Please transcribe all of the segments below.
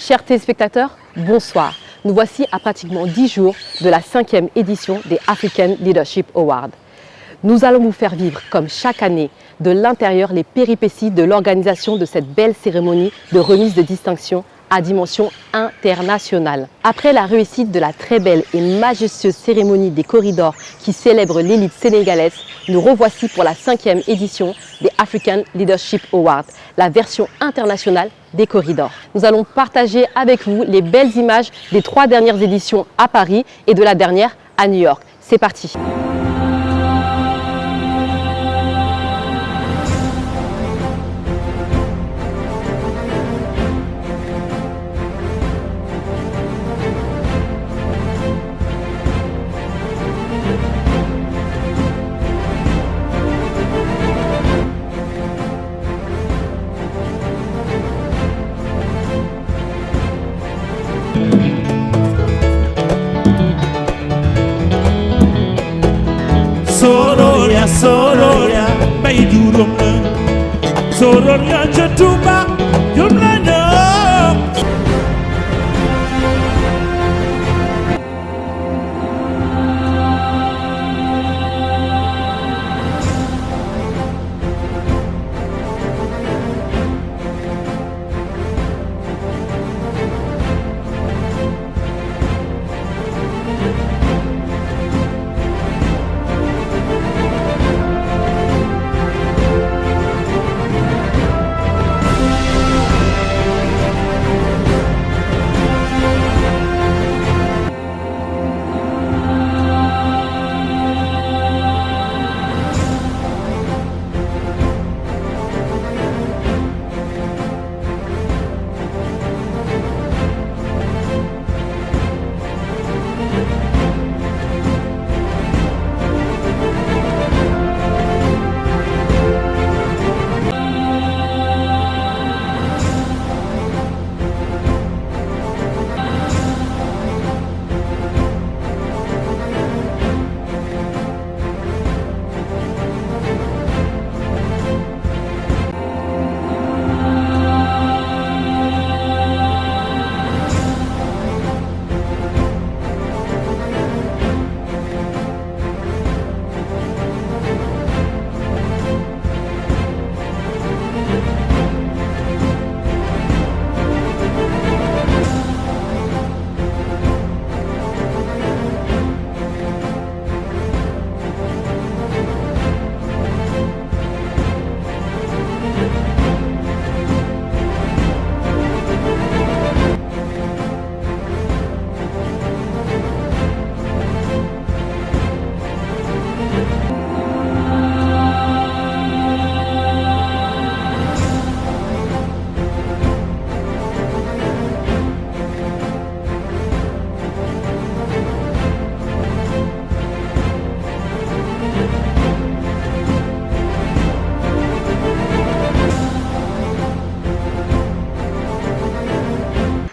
Chers téléspectateurs, bonsoir. Nous voici à pratiquement 10 jours de la 5e édition des African Leadership Awards. Nous allons vous faire vivre, comme chaque année, de l'intérieur les péripéties de l'organisation de cette belle cérémonie de remise de distinction à dimension internationale. Après la réussite de la très belle et majestueuse cérémonie des corridors qui célèbre l'élite sénégalaise, nous revoici pour la 5e édition des African Leadership Awards, la version internationale des corridors. Nous allons partager avec vous les belles images des 3 dernières éditions à Paris et de la dernière à New York. C'est parti! Sororia, bay juróom la Sororia ca Touba jom la ñoom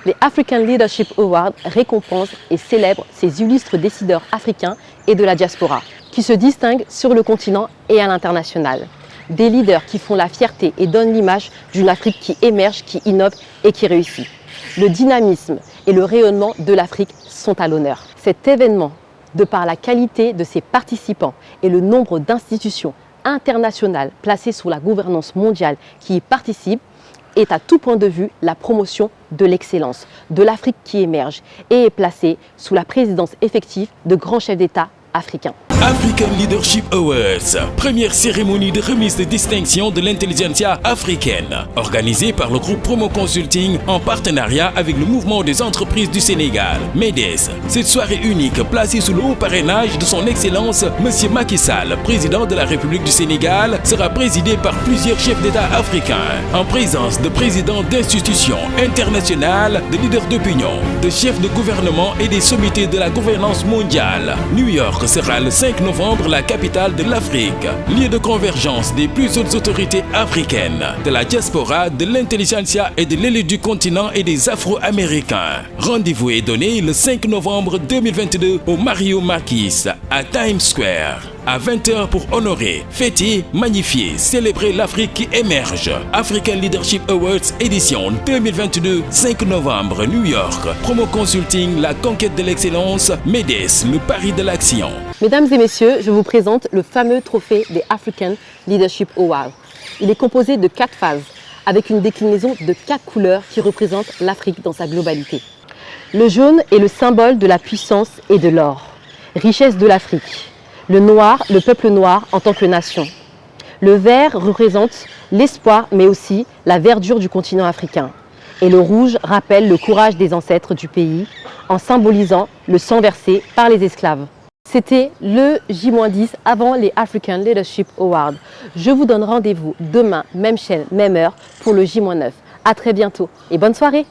Les African Leadership Awards récompensent et célèbrent ces illustres décideurs africains et de la diaspora, qui se distinguent sur le continent et à l'international. Des leaders qui font la fierté et donnent l'image d'une Afrique qui émerge, qui innove et qui réussit. Le dynamisme et le rayonnement de l'Afrique sont à l'honneur. Cet événement, de par la qualité de ses participants et le nombre d'institutions internationales placées sous la gouvernance mondiale qui y participent, est à tout point de vue la promotion de l'excellence, de l'Afrique qui émerge et est placée sous la présidence effective de grands chefs d'État africains. African Leadership Awards, première cérémonie de remise de distinction de l'intelligentsia africaine, organisée par le groupe Promo Consulting en partenariat avec le mouvement des entreprises du Sénégal, MEDES. Cette soirée unique, placée sous le haut parrainage de son Excellence Monsieur Macky Sall, président de la République du Sénégal, sera présidée par plusieurs chefs d'État africains, en présence de présidents d'institutions internationales, de leaders d'opinion, de chefs de gouvernement et des sommités de la gouvernance mondiale. New York sera le 5 5 novembre la capitale de l'Afrique, lieu de convergence des plus hautes autorités africaines, de la diaspora, de l'intelligentsia et de l'élite du continent et des Afro-Américains. Rendez-vous est donné le 5 novembre 2022 au Mario Marquis à Times Square. À 20h pour honorer, fêter, magnifier, célébrer l'Afrique qui émerge. African Leadership Awards édition 2022, 5 novembre, New York. Promo Consulting, la conquête de l'excellence, MEDES, le pari de l'action. Mesdames et messieurs, je vous présente le fameux trophée des African Leadership Awards. Il est composé de 4 phases, avec une déclinaison de 4 couleurs qui représentent l'Afrique dans sa globalité. Le jaune est le symbole de la puissance et de l'or, richesse de l'Afrique. Le noir, le peuple noir en tant que nation. Le vert représente l'espoir mais aussi la verdure du continent africain. Et le rouge rappelle le courage des ancêtres du pays en symbolisant le sang versé par les esclaves. C'était le J-10 avant les African Leadership Awards. Je vous donne rendez-vous demain, même chaîne, même heure pour le J-9. À très bientôt et bonne soirée.